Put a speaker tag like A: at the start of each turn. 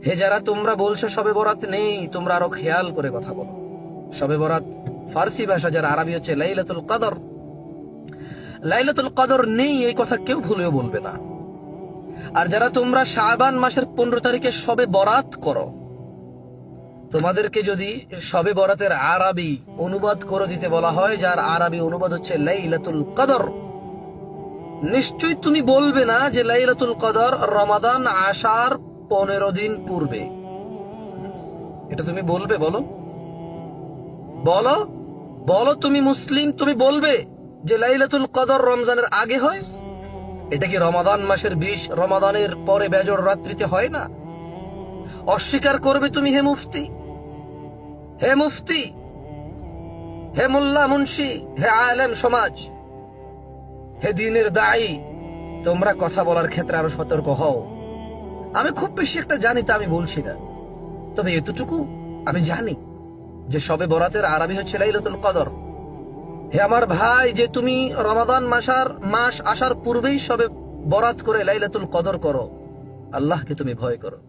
A: হে যারা তোমরা বলছো শবে বরাত নেই, তোমরা আরো খেয়াল করে কথা বলো। শবে বরাত ফার্সি ভাষা, যারা আরবি হচ্ছে লাইলাতুল কদর। লাইলাতুল কদর নেই এই কথা কেউ ভুলেও বলবে না। আর যারা তোমরা শাবান মাসের 15 তারিখে শবে বরাত করো, তোমাদেরকে যদি শবে বরাতের আরবি অনুবাদ করে দিতে বলা হয়, যার আরবি অনুবাদ হচ্ছে লাইলাতুল কদর, নিশ্চয়ই তুমি বলবে না যে লাইলাতুল কদর রমাদান আসার 15 দিন পূর্বে। এটা তুমি বলবে? বলো বলো বলো, তুমি মুসলিম, তুমি বলবে যে লাইলাতুল কদর রমজানের আগে হয়? এটা কি রমাদান মাসের 20 রমাদানের পরে বেজর রাত্রিতে হয় না? অস্বীকার করবে তুমি? হে মুফতি, হে মুফতি, হে মোল্লা মুন্সি, হে আলেম সমাজ, হে দ্বীনের দায়ী, তোমরা কথা বলার ক্ষেত্রে আরো সতর্ক হও। আমি খুব বেশি একটা জানি তা আমি বলছি না, তবে এতটুকু আমি জানি যে শবে বরাতের আরবি হচ্ছে লাইলাতুল কদর। হে আমার ভাই, যে তুমি রমাদান মাস আসার পূর্বেই শবে বরাত করে লাইলাতুল কদর করো, আল্লাহকে তুমি ভয় করো।